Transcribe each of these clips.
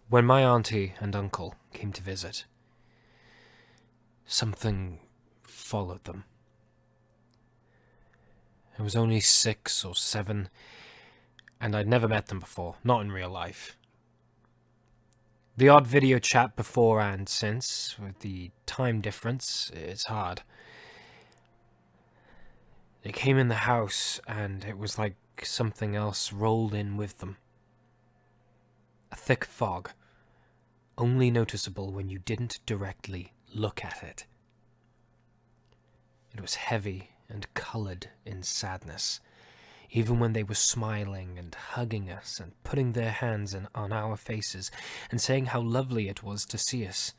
When my auntie and uncle came to visit, something followed them. I was only 6 or 7, and I'd never met them before, not in real life. The odd video chat before and since, with the time difference, it's hard. They came in the house, and it was like something else rolled in with them. A thick fog, only noticeable when you didn't directly look at it. It was heavy and coloured in sadness, even when they were smiling and hugging us and putting their hands on our faces and saying how lovely it was to see us.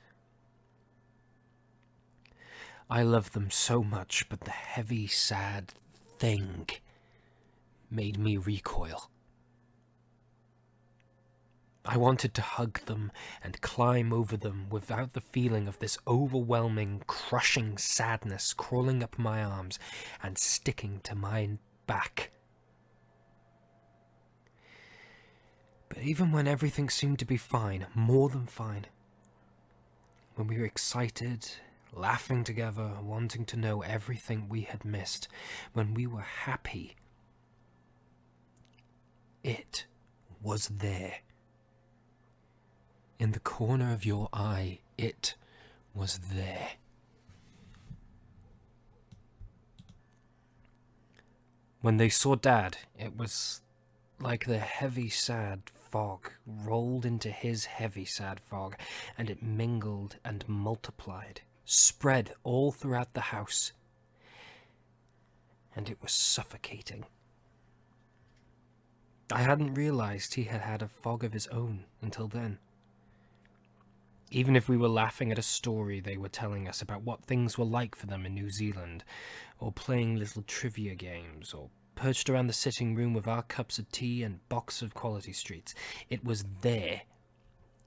I loved them so much, but the heavy, sad thing made me recoil. I wanted to hug them and climb over them without the feeling of this overwhelming, crushing sadness crawling up my arms and sticking to my back. But even when everything seemed to be fine, more than fine, when we were excited, laughing together, wanting to know everything we had missed, when we were happy, it was there. In the corner of your eye, it was there. When they saw Dad, it was like the heavy, sad fog rolled into his heavy, sad fog, and it mingled and multiplied, spread all throughout the house, and it was suffocating. I hadn't realized he had had a fog of his own until then. Even if we were laughing at a story they were telling us about what things were like for them in New Zealand, or playing little trivia games, or perched around the sitting room with our cups of tea and box of Quality Streets, it was there,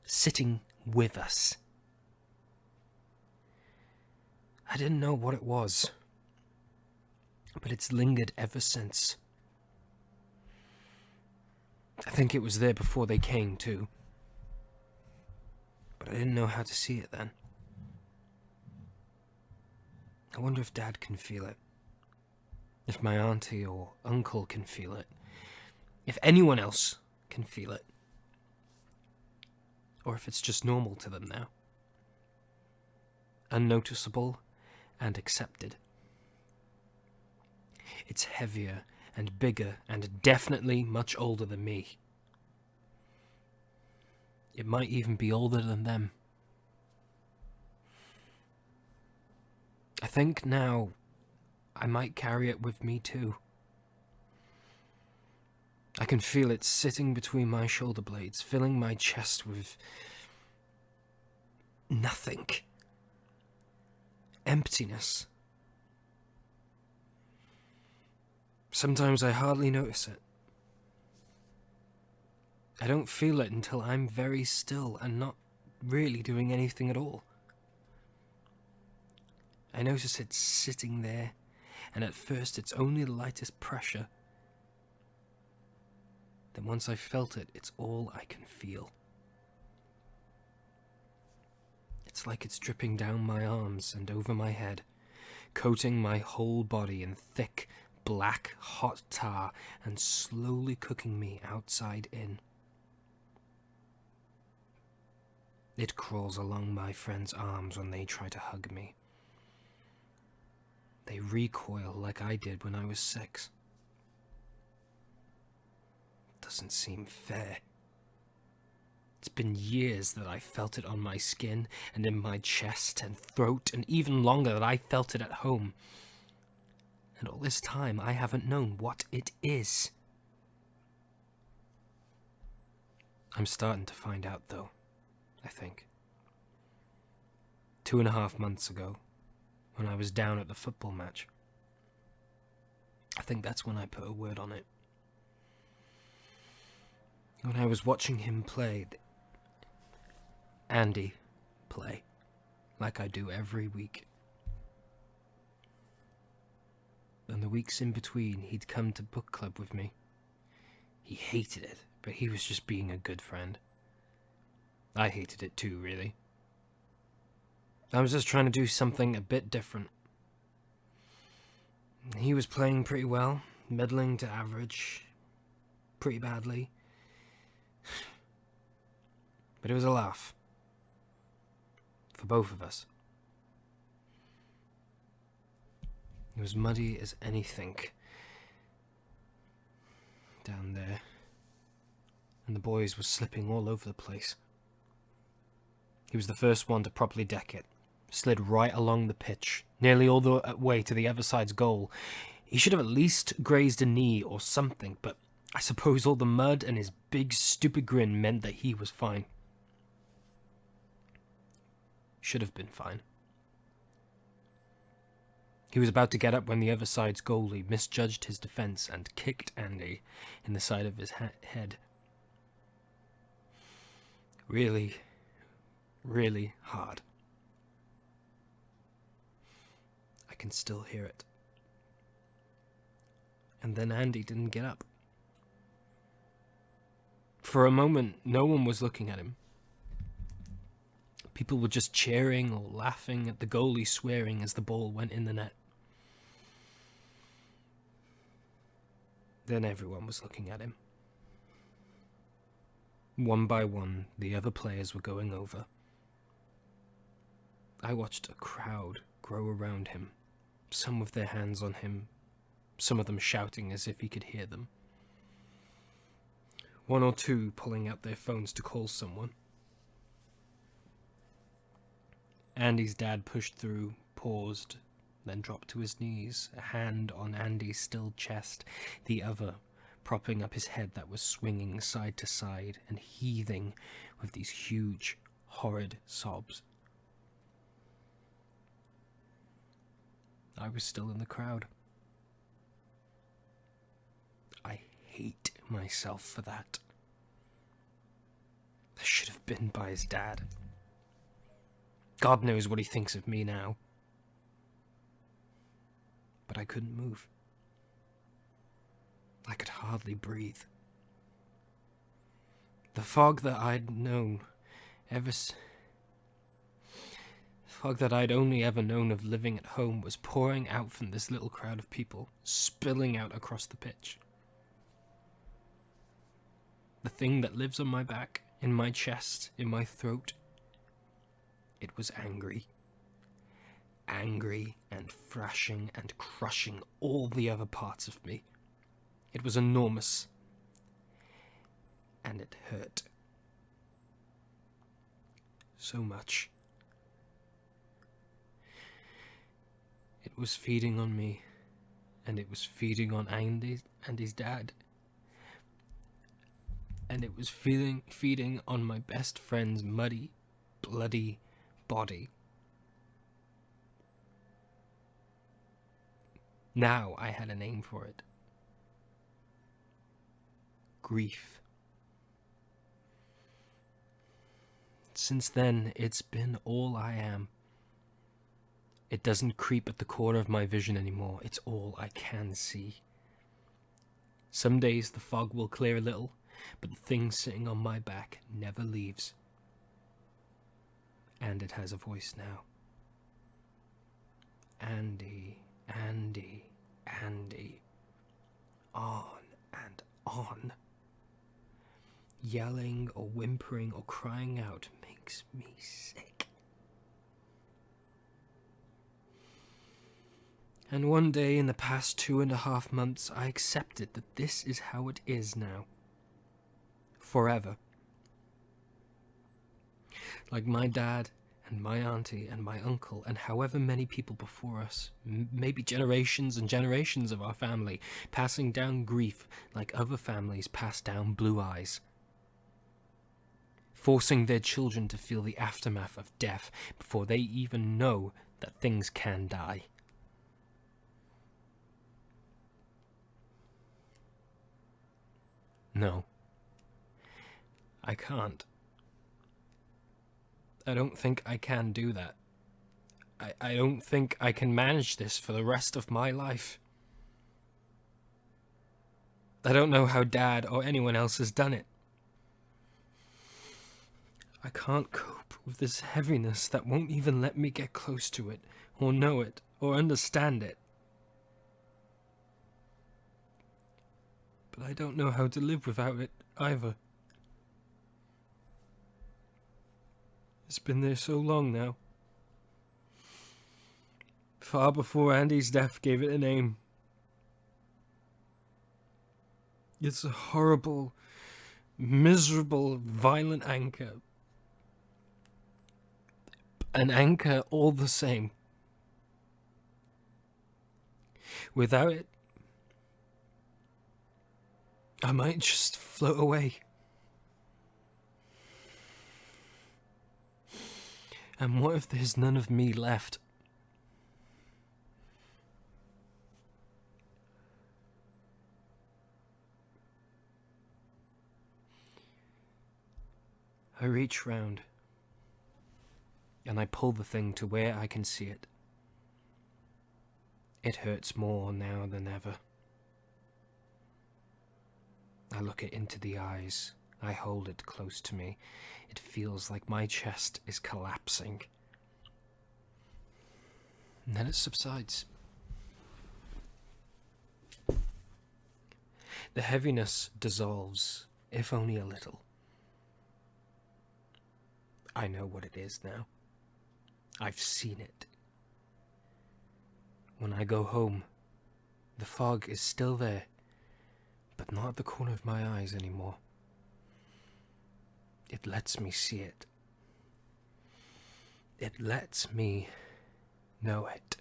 sitting with us. I didn't know what it was, but it's lingered ever since. I think it was there before they came, too. But I didn't know how to see it then. I wonder if Dad can feel it. If my auntie or uncle can feel it. If anyone else can feel it. Or if it's just normal to them now. Unnoticeable and accepted. It's heavier and bigger and definitely much older than me. It might even be older than them. I think now I might carry it with me too. I can feel it sitting between my shoulder blades, filling my chest with nothing. Emptiness. Sometimes I hardly notice it. I don't feel it until I'm very still and not really doing anything at all. I notice it sitting there, and at first it's only the lightest pressure. Then once I've felt it, it's all I can feel. It's like it's dripping down my arms and over my head, coating my whole body in thick, black, hot tar and slowly cooking me outside in. It crawls along my friends' arms when they try to hug me. They recoil like I did when I was 6. Doesn't seem fair. It's been years that I felt it on my skin and in my chest and throat, and even longer that I felt it at home. And all this time I haven't known what it is. I'm starting to find out though, I think. 2.5 months ago, when I was down at the football match. I think that's when I put a word on it. When I was watching him play, Andy play, like I do every week. And the weeks in between, he'd come to book club with me. He hated it, but he was just being a good friend. I hated it too, really. I was just trying to do something a bit different. He was playing pretty well, middling to average, pretty badly. But it was a laugh. For both of us. It was muddy as anything down there, and the boys were slipping all over the place. He was the first one to properly deck it, slid right along the pitch, nearly all the way to the other side's goal. He should have at least grazed a knee or something, but I suppose all the mud and his big stupid grin meant that he was fine. Should have been fine. He was about to get up when the other side's goalie misjudged his defense and kicked Andy in the side of his head. Really, really hard. I can still hear it. And then Andy didn't get up. For a moment, no one was looking at him. People were just cheering or laughing at the goalie swearing as the ball went in the net. Then everyone was looking at him. One by one, the other players were going over. I watched a crowd grow around him, some with their hands on him, some of them shouting as if he could hear them. One or two pulling out their phones to call someone. Andy's dad pushed through, paused, then dropped to his knees, a hand on Andy's still chest, the other propping up his head that was swinging side to side and heaving with these huge, horrid sobs. I was still in the crowd. I hate myself for that. I should have been by his dad. God knows what he thinks of me now. But I couldn't move. I could hardly breathe. The fog that I'd known fog that I'd only ever known of living at home was pouring out from this little crowd of people, spilling out across the pitch. The thing that lives on my back, in my chest, in my throat, it was angry. Angry and thrashing and crushing all the other parts of me. It was enormous. And it hurt. So much. It was feeding on me, and it was feeding on Andy and his dad. And it was feeding on my best friend's muddy, bloody body. Now I had a name for it. Grief. Since then, it's been all I am. It doesn't creep at the corner of my vision anymore. It's all I can see. Some days the fog will clear a little, but the thing sitting on my back never leaves. And it has a voice now. Andy, Andy, Andy. On and on. Yelling or whimpering or crying out makes me sick. And one day in the past 2.5 months, I accepted that this is how it is now. Forever. Like my dad and my auntie and my uncle and however many people before us, maybe generations and generations of our family, passing down grief like other families pass down blue eyes. Forcing their children to feel the aftermath of death before they even know that things can die. No. I can't. I don't think I can do that. I don't think I can manage this for the rest of my life. I don't know how Dad or anyone else has done it. I can't cope with this heaviness that won't even let me get close to it, or know it, or understand it. But I don't know how to live without it, either. It's been there so long now. Far before Andy's death gave it a name. It's a horrible, miserable, violent anchor. An anchor all the same. Without it, I might just float away. And what if there's none of me left? I reach round, and I pull the thing to where I can see it. It hurts more now than ever. I look it into the eyes. I hold it close to me. It feels like my chest is collapsing. And then it subsides. The heaviness dissolves, if only a little. I know what it is now. I've seen it. When I go home, the fog is still there, but not at the corner of my eyes anymore. It lets me see it. It lets me know it.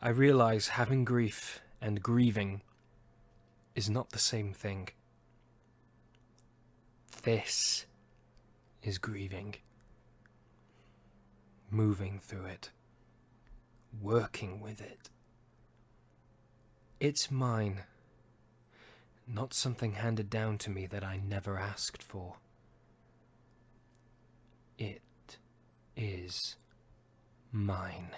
I realize having grief and grieving is not the same thing. This is grieving. Moving through it. Working with it. It's mine. Not something handed down to me that I never asked for. It is mine.